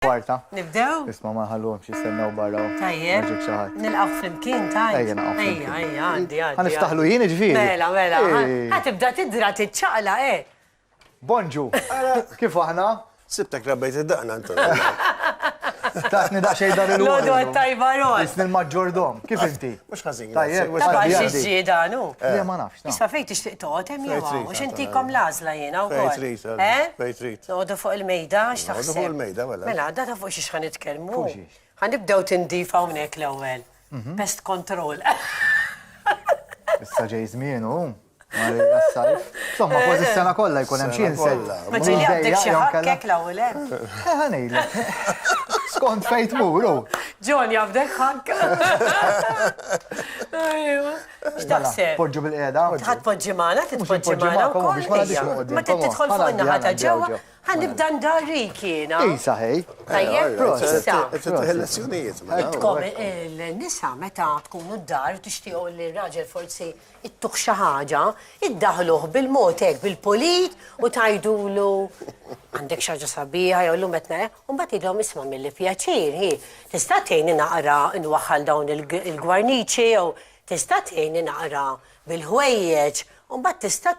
Kwarta. Nibdew? Isma ma ħallhom jistennew barra. Tajjeb. Maġġib xi ħadd. Nilqgħu flimkien tajb. Ejja naqgħu flimkien. Ejja, għandi. Ħaniftaħlu jien ġifieri. Mela. Ħatibda tidra tiċċaqla, Bonġu. Kif aħna? Sibtek rabbejt id-daqna, Anton. Taħni daqxej dar il-wol. Lodu għattajba rol. Isni l-maġġordom. Kif inti? Mux ħazin. Tajjeb, Taba għaddi. xieġieda, nu. Le ma nafx. Issa fejn tixtieq toqgħod hemm jew trid, mhux intikom l-għażla jiena Fejn wkoll. trid, fejn trid. Noqogħdu fuq il-mejda x'taħseb. Noqogħdu fuq il-mejda, mela. Mela, għadda fuq xiex ħanitkellmu. Fuq xiex? Ħanibdew tindif hawnhekk l-ewwel. Pest control. Issa ġej żmienu. Mari għas-sajf. Somma, kważi s-sena kollha jkun hemm xi insett. Ma ġieli għandek xi ħakkek l-ewwel hemm. Ħanejlek. Skont fejn tmuru. John jabdek ħakka. X'taħseb? Poġġu bil-qiegħda. Tħadd poġġi magħna, titpoġġi magħna wkoll. Ma tidħol fuq in-naħa ta' ġewwa, ħanibda ndarrik jiena. Isa ħej. Tajjeb, issa. Lezzjonijiet. Tkom il-nisa meta tkunu d-dar tixtiequ li r-raġel forsi ittuħ xi ħaġa, iddaħluh bil-mod hekk bil-polit u tgħidulu għandek xi ħaġa sabiħa jew llum qed u mbagħad jgħidlhom isma' mill-pjaċir, tista' tgħinni naqra nwaħħal dawn il-gwarniċi jew tista' tgħinni naqra bil-ħwejjeġ u mbagħad tista'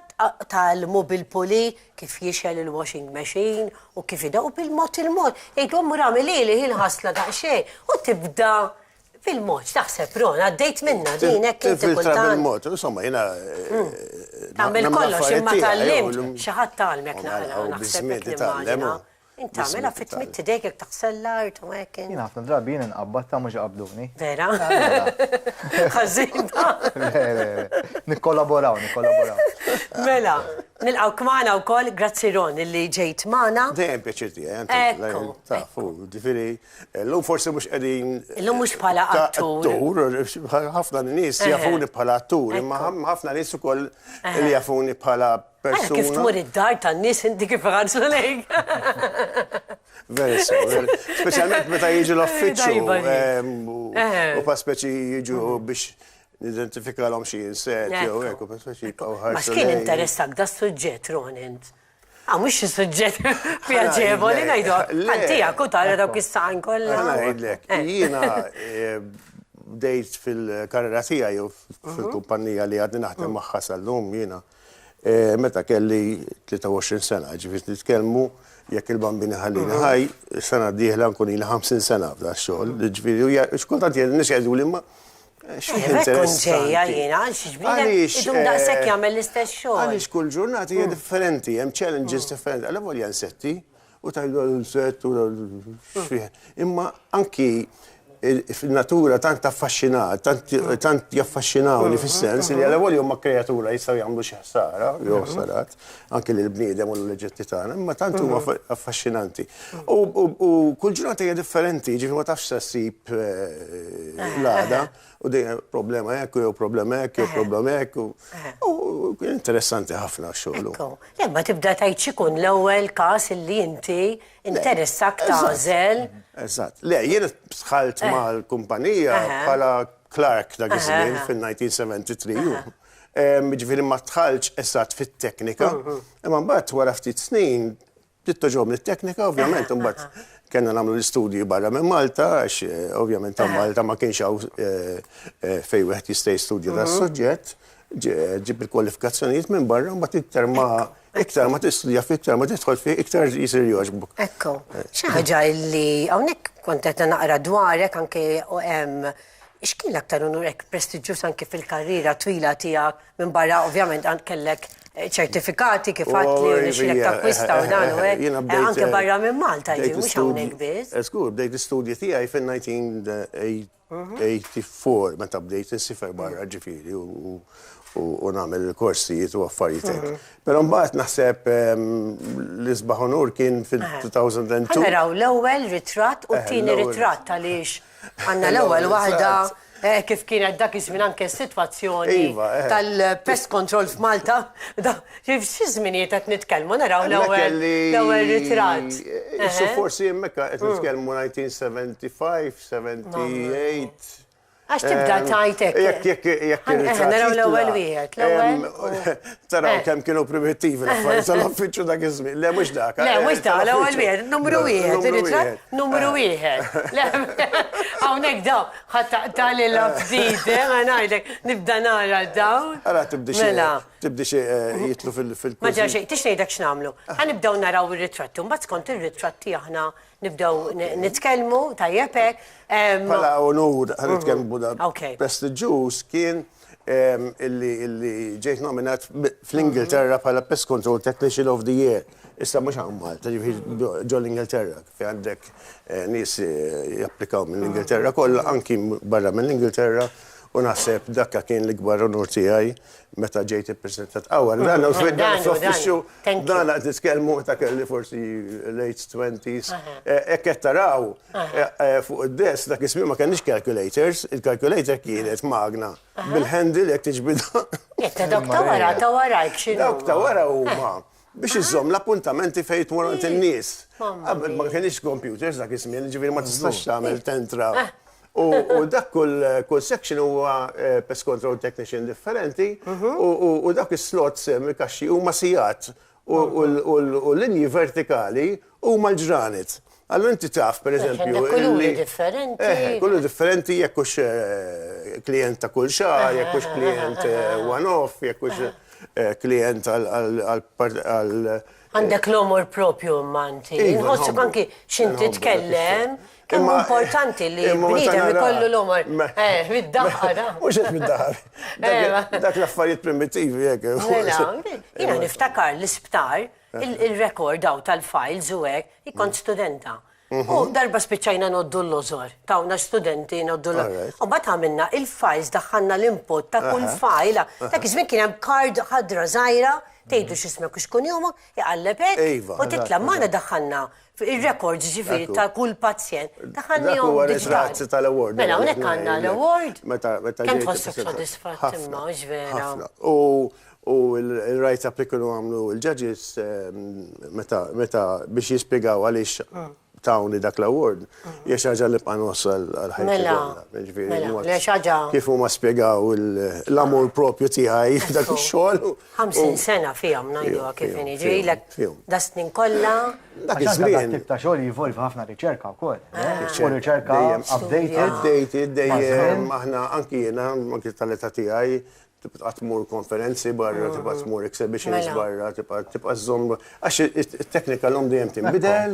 tgħallmu bil-pulit kif jixel il-washing machine u kif idaw bil-mod il-mod. Jgħidlhom mura milili ħasla daqsxejn u tibda bil-mod, taħseb Ron, għaddejt minna din hekk inti kultant. Bil-mod, insomma jiena tagħmel kollox imma tallimt xi ħadd tagħlmek naqra naħseb hekk nimmaġina. Inta mela fit-tmitt idejk jekk taħsel l-art u hekk. Jien ħafna drabi jien inqabbad ta' mhux qabduni. Vera? Ħażin Nikkolaboraw. Mela, nilqgħu magħna wkoll grazzi Ron illi ġejt magħna. Dejjem pjaċir tiegħi, tafu, ġifieri, llum forsi mhux qegħdin. Illum mhux bħala attur. Ħafna nies jafuni bħala attur, imma ħafna nies ukoll li jafuni bħala persuna. Kif tmur id-dar tan-nies inti kif ħarsu lejk. Very so, speċjalment meta jiġu l-uffiċċju u pa speċi jiġu biex nidentifikalhom xi insett jew hekk u pa speċi jibqgħu ħarsu. Ma x'kien interessak da suġġett Ron int? Mhux xi suġġett pjaċevoli ngħidu għantijak u tara dawk is-saqajn kollha. Ngħidlek, jiena bdejt fil-karriera tiegħi u fil-kumpanija li għadni naħdem magħha sal-lum jiena meta kelli 23 sena, ġifieri nitkellmu jekk il-bambini ħallini ħaj, sena d-dieħla nkun ilha 50 sena f'da x-xogħol, ġifieri x'kultant jgħidu nies jgħidu li ma daqshekk jagħmel l-istess xogħol. Għaliex kull ġurnata hija differenti, hemm challenges differenti, għal volja nsetti u tajdu l-sett u imma anki fil-natura tant affaxxinat, tant jaffaxxinawni fis-sens li għal volja huma kreatura jistgħu jagħmlu xi ħsara, jew ħsarat, anke lill-bniedem u l-leġetti tagħna, imma tant huma affaxxinanti. U kull ġurnata hija differenti, ġifieri ma tafx se ssib l-għada u dejjem problema hekk jew problema hekk jew problema hekk u interessanti ħafna x-xogħol. Imma tibda tgħid x'ikun l-ewwel każ illi inti interessak tagħżel. Eżatt. Le, jien sħalt mal-kumpanija bħala Clark dak iż-żmien fin-1973. Ġifieri ma tħallx eżatt fit-teknika, imma mbagħad wara ftit snin tittoġobni t-teknika, ovvjament, mbagħad kellna nagħmlu l-istudji barra minn Malta, għax ovvjament ta' Malta ma kienx hawn fejn wieħed jista' jistudja das-suġġett, ġib il-kwalifikazzjonijiet minn barra, mbagħad iktar ma tistudja iktar ma tidħol fih, iktar jisir jogħġbok. Ekku, xi ħaġa li hawnhekk kont qed naqra dwarek anke hemm x'kien l-aktar unurek prestiġjuż anke fil-karriera twila tiegħek minn barra ovvjament kellek ċertifikati kif għadt li nixilek takkwista u dan u hekk anke barra minn Malta ġie mhux hawnhekk biss. Żgur, bdejt l-istudji tiegħi fin-1984 meta bdejt insifer barra ġifieri u nagħmel korsijiet u affarijiet hekk. Però mbagħad naħseb l-isbaħ onur kien fil-2002. Naraw l-ewwel ritratt u t-tieni ritratt għaliex għandna l-ewwel waħda kif kienet dak iż-żmien anke s-sitwazzjoni tal-pest control f'Malta. Xi żminijiet qed nitkellmu naraw l-ewwel ritratt. Forsi hemmhekk qed nitkellmu 1975, 78. Għax tibda tajtek. Naraw l-ewwel wieħed, l-ewwel. Taraw kemm kienu primittivi l-affarijiet tal-uffiċċju dak iż-żmien. Le mhux dak. Le mhux dak, l-ewwel wieħed, numru wieħed, numru wieħed. Hawnhekk daw, ħadd tali l-abżid, ma ngħidlek, nibda nara dawn. Ara tibdi xi jitlu fil-kużin. Ma ġa xejn, tix ngħidlek x'nagħmlu. Ħanibdew naraw ir-ritratti, mbagħad skont ir-ritratti aħna nibdew nitkellmu tajjeb hekk. Bħala onur ħanitkellmu da prestiġjuż kien illi ġejt nominat fl-Ingilterra bħala Pest Control Technician of the Year. Issa mhux hawn Malta, ġifieri ġol Ingilterra, fi għandek nies japplikaw mill-Ingilterra kollha anki barra mill-Ingilterra u naħseb dakka kien l-ikbar onur tiegħi meta ġejt ippreżentat qawwa. Dan fl-uffiċċju dan qed nitkellmu ta' kelli forsi late 20s. Hekk qed taraw fuq id-desk dak ismi ma kenniex calculators, il-calculator kienet magna bil-handle jekk tiġbidha. Dawk ta' warajk x'inhu. Dawk ta' wara huma biex iżomm l-appuntamenti fejn tmorront in-nies. Qabel ma kienx computers dak ismi, ġifieri ma tistax tagħmel tentra. U dak kull section huwa Pest Control Technician differenti u dak is-slots kaxxi huma sigħat u linji vertikali huma l-ġranet. Allura inti taf pereżempju. Kuluri differenti. Kullu differenti jekk hux klient ta' kull xahar, jekk hux klient one-off, jekk hux klient għal. Għandek l-omor propju manti. Nħossuk anki x'inti tkellem. Kemm importanti li bniedem ikollu l-omor. Mid-daħħa. Mhux qed mid-daħħa. Dak l-affarijiet primittivi hekk. Jiena niftakar l-isptar, il-rekord daw tal-files u hekk ikont studenta. U darba spiċċajna noddu l-lożor. Tawna studenti noddu l-lożor. U mbagħad għamilna il-files daħħalna l-input ta' kull file. Dak iż-żmien kien hemm kard ħadra żgħira tgħidu x'ismek u x'kun jumok, iqallebek u titla' magħna daħħalna il-records ġifieri ta' kull pazjent. Daħħalnihom diġitali tal-award. Mela hawnhekk għandna l-award. Kemm tħossok sodisfatt imma vera. U il-write-up li kienu għamlu il-judges meta biex jispjegaw għaliex tawni dak l-award, jiex ħaġa li bqanos għal-ħajja. Kif huma spjegaw l-amur propju tiegħi f'dak ix-xogħol. 50 sena fihom ngħiduha kif ġrilek da snin kollha. Dak iż-żmien tip ta' xogħol jivolvi ħafna riċerka wkoll. U riċerka updated dejjem aħna anki jiena anki tal-età tiegħi tibqa' tmur konferenzi barra, tibqa' tmur exhibitions barra, tibqa' żomm għax it-teknika l-hom dejjem tinbidel,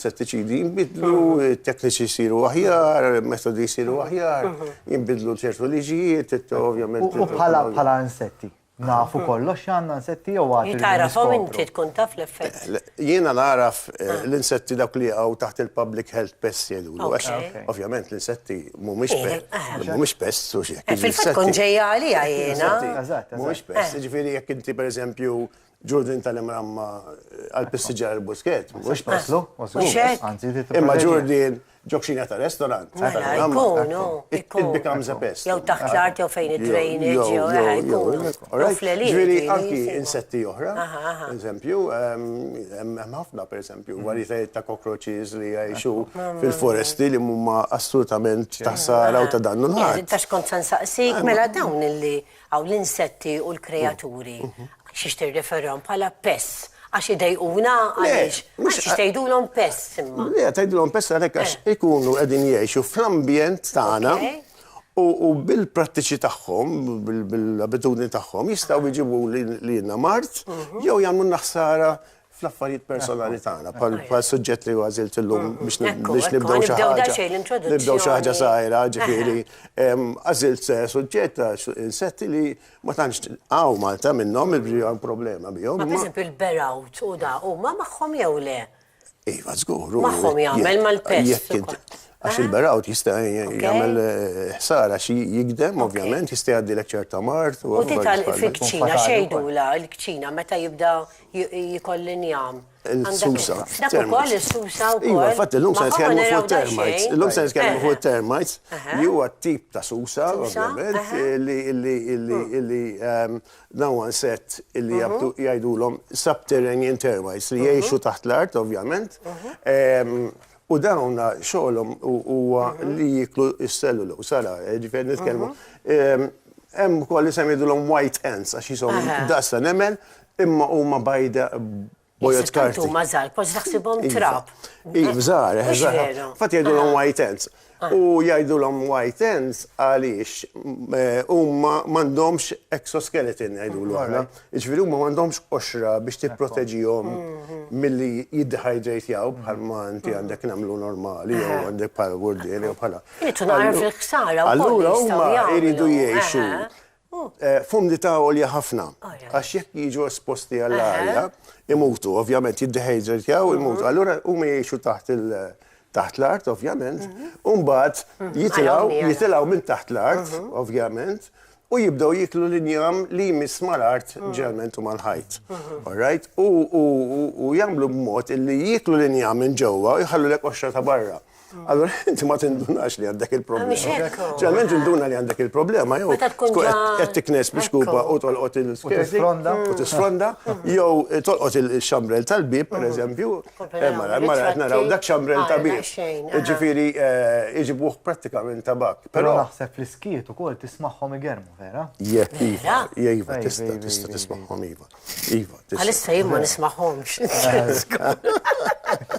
settiċidi jinbidlu, it-tekniċi jsiru aħjar, metodi jsiru aħjar, jinbidlu ċertu liġijiet, ovvjament. U bħala insetti. Nafu kollox għandna insetti jew għati. Jitarafhom inti tkun taf l-effett. Jiena naraf l-insetti dawk li għaw taħt il-public health pests jgħidulu. Ovvjament l-insetti mhumiex pests u xi. Fil-fatt kun ġejja għalija jiena. Mhumiex pests, jiġifieri jekk inti pereżempju Jordan tal-imramma għal-pestiġar il-busket. Mhux paslu, imma Jordan ġokxina ta' restaurant. It becomes a pest. Jew taħt l-art jew fejn id-drainage jew ġifieri anki insetti oħra. Eżempju, hemm ħafna pereżempju varjetajiet ta' cockroaches li jgħixu fil-foresti li huma assolutament ta' sara u ta' dannu l-ħadd. Tax kont sansaqsik mela dawn illi hawn l-insetti u l-kreaturi xiex tirreferhom bħala pest. Għax idejquna għaliex, għax tgħidulhom pest imma. Le, tgħidulhom pest għalhekk għax ikunu qegħdin jgħixu fl-ambjent tagħna u bil-prattiċi tagħhom, bil-abitudni tagħhom jistgħu jġibu lilna mart jew jagħmlu naħsara fl-affarijiet personali tagħna bħal suġġett li għażilt illum biex nibdew xi ħaġa sajra, ġifieri għażilt suġġett ta' insetti li ma tantx hawn Malta minnhom il-bżija problema bihom. Ma pereżempju l-berawt u da huma magħhom jew le? Iva żgur. Magħhom jagħmel mal-pest. Għax il-berawt jista' jagħmel ħsara xi jigdem, ovvjament, jista' jgħaddilek ċerta mart. U tital fil-kċina xejdula l-kċina meta jibda jkolli njam. Il-susa. Dak ukoll il-susa wkoll. Iva, fatt illum se nitkellmu fuq termites. Illum se nitkellmu fuq termites li huwa tip ta' susa, ovvjament, li dawn set illi jgħidulhom subterranean termites li jgħixu taħt l-art, ovvjament. U dawna xogħolhom huwa li jiklu s-sellulu, sara, ġifieri nitkellmu. Hemm ukoll isem jgħidulhom white ants għax jisom daqsa nemel, imma huma bajda bojot karti. Huma żgħar, kważi taħsibhom trab. Żgħar, żgħar. Fatt jgħidulhom white ants. U jgħidulhom white ants għaliex huma m'għandhomx exoskeleton jgħidulu aħna. Jiġifieri huma m'għandhomx qoxra biex tipproteġihom milli jiddehydratejaw bħalma inti għandek nagħmlu normali jew għandek bħala gurdien jew bħala. Jitu nara fil-ħsara. Allura huma jridu jgħixu f'umdità għolja ħafna. Għax jekk jiġu esposti għall-arja, imutu, ovvjament jiddehydratejaw, imutu. Allura huma jgħixu taħt l-art, ovvjament, u mbagħad jitilgħu minn taħt l-art, ovvjament, u jibdew jiklu l-injam li jmiss mal-art ġeneralment u mal-ħajt. Alright? U jagħmlu b'mod illi jiklu l-injam minn ġewwa u jħallu lek qoxra ta' barra. Allora, inti ma tindunax li għandek il-problema. Ġeneralment induna li għandek il-problema, jew qed tiknes biex kuba u tolqot il-skerti u tisfronda, jew tolqot il-xambrel tal-bib, pereżempju, mara qed naraw dak xambrel ta' bib. Ġifieri iġibuh prattikament tabak. Però naħseb fl-iskiet ukoll tismagħhom igermu, vera? Iva, tista' tismagħhom iva. Iva. Għalissa jien ma nismagħhomx.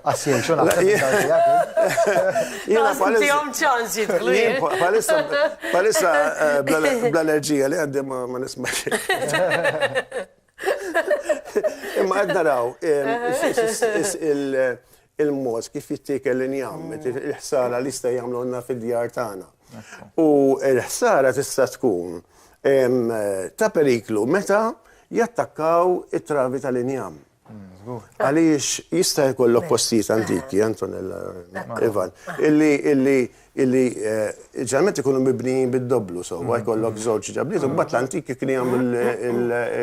Asjel, xo naħseb Tijom ċans jitħlu. Palissa bl-allerġija li għandim ma nismax. Imma għad naraw, il-mos kif jittik l-injam, il-ħsara li sta jgħamlunna fid-djar tagħna. U l-ħsara tista' tkun ta' periklu meta jattakkaw it-travi tal-injam. Għaliex jista' jkollok postijiet antiki, Antonella, Ivan, illi ġalment ikunu mibnijin bid-doblu, so jkollok żewġ ġabliet, u mbagħad l-antiki kien jagħmlu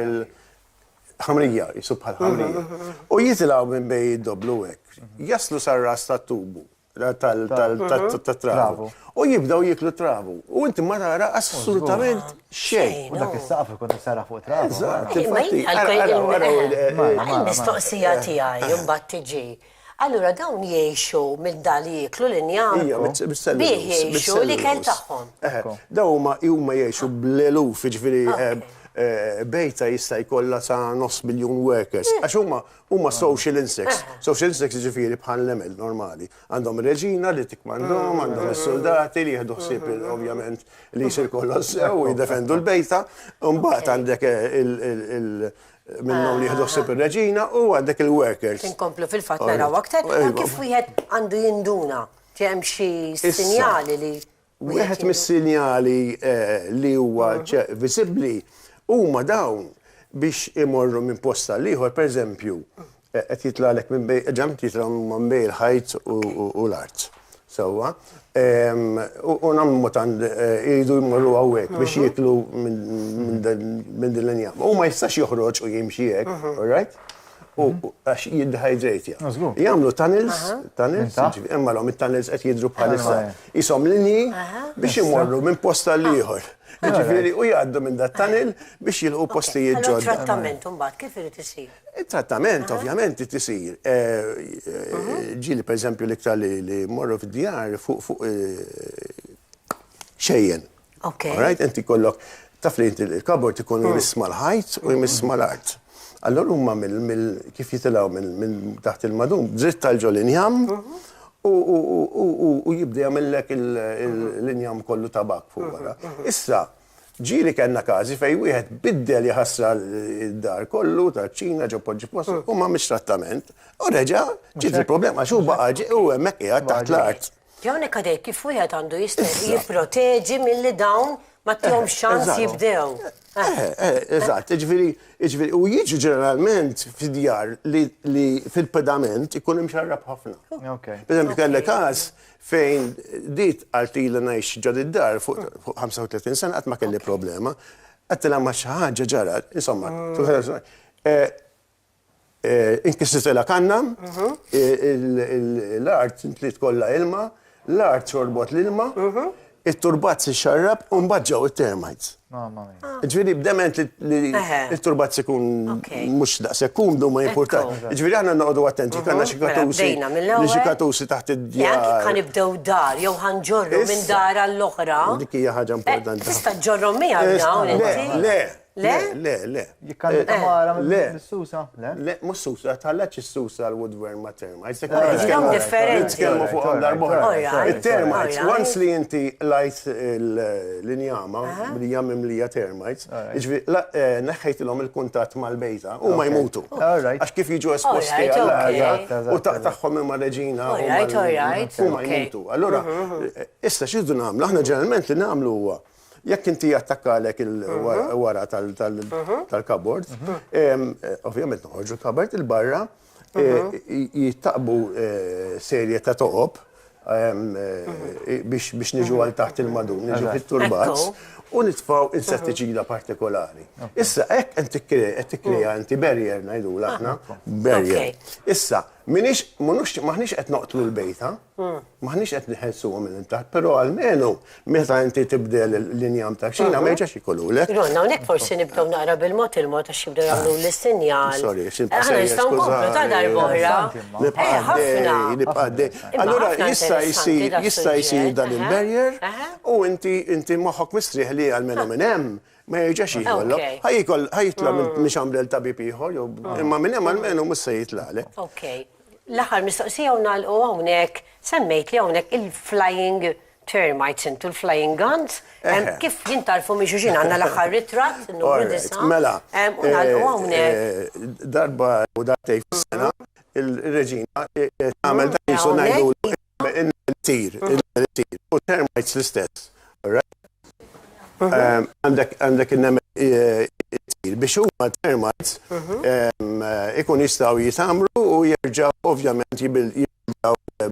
il-ħamrija, jisu bħal ħamrija. U jitilgħu minn bej id-doblu hekk, jaslu sar-ras tat-tubu tat-travu. U jibdaw jiklu travu. U inti ma tara assolutament xejn. U dak is-saqaf ikun sara fuq travu. Il-mistoqsija tiegħi imbagħad tiġi. Allura dawn jgħixu mid-dali jiklu l-injam. Bih jgħixu li kell tagħhom. Dawn huma jgħixu bl-eluf, jiġifieri bejta jista' jkollha sa nofs miljun workers. Għax huma social insects. Social insects ġifieri bħal nemel normali. Għandhom reġina li tikmandhom, għandhom is-soldati li jieħdu ħsieb ovvjament li jsir kollha sew jiddefendu l-bejta. Mbagħad għandek minnhom li jieħdu ħsieb ir-reġina u għandek il-workers. Inkomplu fil-fatt naraw aktar kif wieħed għandu jinduna hemm xi sinjali li wieħed mis-sinjali li huwa visibbli huma dawn biex imorru minn posta liħor, per eżempju, qed jitlalek minn bej, ġamt jitlgħu minn bej il-ħajt u l-art. Sewwa, u nagħmlu motan jridu jmorru hawnhekk biex jiklu minn din l-injam. U ma jistax joħroġ u jimxi hekk, all right? U għax jiddehydrate. Jagħmlu tunnels, imma l-hom it-tunnels qed jidhru bħalissa. Ishom linji biex imorru minn posta liħor. Ġifieri u jgħaddu minn dat tunnel biex jilqu postijiet ġodda. Il-trattament mbagħad kif irid isir? Il-trattament ovvjament irid isir. Ġieli pereżempju l-iktar li morru fid-djar fuq xejjen. Alright, inti kollok taf li il-kabort ikun jmiss mal-ħajt u jmiss mal-art. Allora huma kif jitilgħu minn taħt il-madum, dritt tal-ġol-injam u jibda jagħmellek l-injam kollu tabak fuq wara. Issa, ġieli kellna każi fejn wieħed biddel jaħassra d-dar kollu taċ-Ċina ġo poġġi post u m'għamilx trattament. U reġa' ġiet il-problema x'hu baqa' u hemmhekk qiegħed taħt l-art. Hawnhekk għadej kif wieħed għandu jipproteġi milli dawn ma tihom xans jibdew. Eżatt, ġifieri u jiġu ġeneralment fid-djar li fil-pedament ikun imxarrab ħafna. Pereżempju kellek każ fejn dit għaltila ngħix ġod id-dar fuq 35 sena qatt ma kelli problema, għattilha ma xi ħaġa ġarat, insomma, inkisritela kanna, l-art tliet kollha ilma, l-art xorbot l-ilma, it-turbazzi xarrab u mbagħad ġew it-termites. Mamma mia. Ġifieri b'dement li it-turbazzi ikun mhux daqshekk kumdu ma importanti. Ġifieri aħna noqogħdu attenti kellna xi katusi. Li xi katusi taħt id-djar. Jekk ħanibdew dar jew ħanġorru minn dar għall-oħra. Dik hija ħaġa importanti. Tista' ġorrom miegħek dawn inti? Le. Jikkan tamara mill-susa? Le, mhux susa, tħalleċ is-susa l-woodworm ma' termites. differenti. Nitkellmu fuq darba. It-termites, once li inti lajt l-injama, l-injama mlija termites, neħħejtilhom il-kuntatt mal-bejta u ma jmutu. Għax kif jiġu esposti għal-ħaġa u taqtaħħom imma reġina u ma jmutu. Allura, issa x'iddu nagħmlu? Aħna ġeneralment li nagħmlu huwa jekk inti jattakkalek il-wara tal-kabord, ovvjament noħorġu l-kabord il-barra, jittaqbu serje ta' toqob biex niġu għal taħt il-madun, niġu fit-turbazz u nitfaw insettiċida partikolari. Issa, hekk qed tikkrea inti barrier ngħidu aħna, barrier. Issa, maħniex qed noqtlu l-bejta, maħniex qed niħelsuhom minn taħt, però almenu meta inti tibdel l-injam ta' xina ma jiġax ikolulek. Ronna, hawnhekk forsi nibdew naqra bil-mod il-mod għax jibdew jagħmlu l-sinjal. Sorry, aħna nistgħu nkomplu ta' darb'oħra. Nibqa' għaddej. Allura jista' jsir dan il-barrier u inti moħħok mistrieħ li għalmenu minn hemm ma jiġax jikollok. Ħajitla minn xambrel tabib ieħor, imma minn hemm almenu mhux se jitlaqlek. Okej. L-aħħar mistoqsija u nagħlqu hawnhekk semmejt li hawnhekk il-flying termites intu l-flying guns. Kif jintarfu minn xuxin għandna l-aħħar ritratt, n-numru disa. Mela. U nagħlqu hawnhekk. Darba u dartej fis-sena il-reġina tagħmel dak jisu ngħidu il-tir, u termites l-istess. Għandek il-nemel biex huma termites ikun jistgħu jitamru u jerġgħu ovvjament jibdew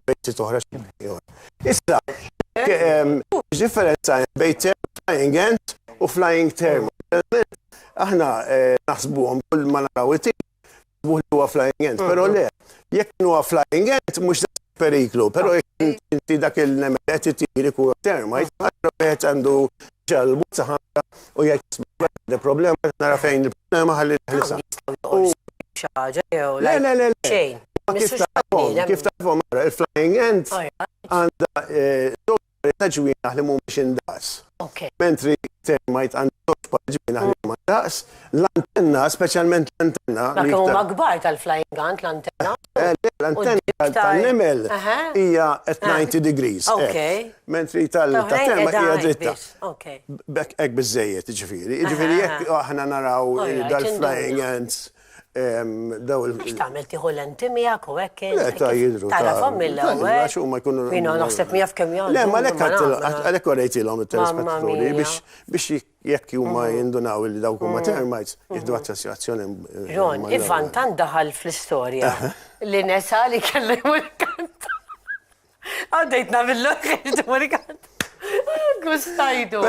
bejti toħra x'imkien. Issa, differenza bejn flying ant u flying termite. Aħna naħsbuhom kull ma naraw it-tir huwa flying ant, però le, jekk huwa flying ant mhux periklu, però jekk inti dak il-nemel qed itir ikun termite, wieħed għandu ġalbu saħħa u jgħid il-problema nara fejn il-problema ħalli l-ħlisa. Le. Kif tafhom mara il-flying ant għandha taġwina li mhumiex indas. Mentri termite għandha taġwina li huma indas, l-antenna, speċjalment l-antenna. Dak huma kbar tal-flying ant l-antenna. L-antenna tal-nemel hija at 90 degrees. Mentri tal-terma hija dritta. Hekk biżejjed, ġifieri. Ġifieri jekk aħna naraw dal-flying ants daw Għax tagħmel tieħu lenti miegħek u hekk. Le ta' jidhru. Tarafhom mill-ewwel. Jiena naħseb miegħek kemm jgħidu. Le, ma għalhekk orejtilhom it-telespettaturi biex jekk huma jindunaw li dawk huma termites jieħdu attenzjoni. Ron, Ivan tant daħal fl-istorja li nesa li kellu jmurikant. Għaddejt nagħmel l-okħir Gustajdu.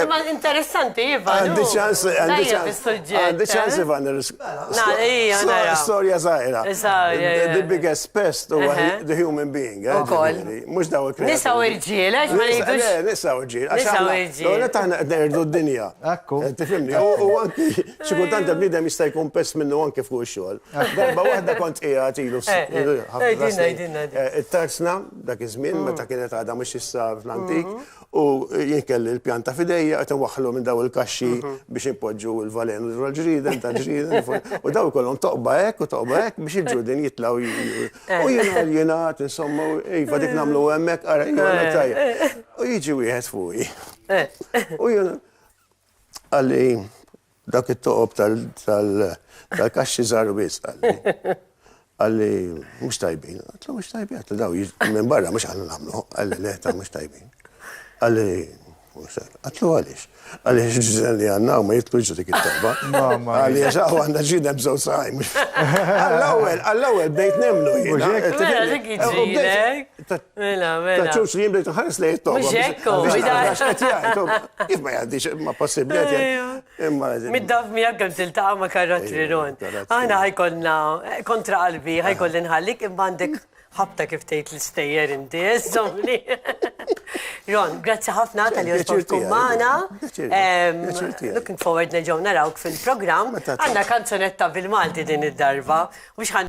Ma interessanti, Ivan. Għandi ċans, Ivan. Storja zaħira. The biggest pest huwa the human being. Mux daw il-kreatur. Nisa u irġiel, għax ma nidux. Nisa u irġiel. Għax taħna nerdu d-dinja. Ekku. Tifimni. U għanki, xikultant bnidem jista' jkun pest minnu għanki fuq il-xogħol. Darba waħda kont qiegħed ilu. It-tarsna, dak iż-żmien, meta kienet għadha mhux issa fl-antik, u jien kelli l-pjanta fidejja, qed waħħlu minn daw il-kaxxi biex impoġġu l-valen u l-ġrieden ta' ġrieden u daw ikollhom toqba hekk u toqba hekk biex il-ġrieden jitlgħu u jingħaljenat insomma iva dik nagħmlu hemmhekk ara jgħid tajjeb. U jiġi wieħed fuqi. U jien għalli dak it-toqob tal-kaxxi żaru biss għalli mhux tajbin. Għatlu mhux tajbin, għatlu daw minn barra mhux għallu nagħmlu, għalli le ta' mhux tajbin. Għalli, għatlu għalix. Għalli ġizen li għanna u ma jitluġu dik il-toba. Għalli għaxaw għanda ġidem bżaw saħi. Għall-ewel bdejt nemlu jina. Mela, dik iġilek. Mela. Ta' ċuċ li jimbdejt nħares li jittoba. Muġekku. Kif ma jgħaddix, ma possibli għed. Middaf miegħek kemm tiltaqa' ma' karatri Ron. Aħna ħajkollna kontra qalbi, ħajkolli nħallik imma għandek ħabta kif tgħid l-istejjer inti, żomni. Ron, grazzi ħafna tal-li tkun magħna. Looking forward nerġgħu narawk fil-programm. Għandna kanzonetta bil-Malti din id-darba.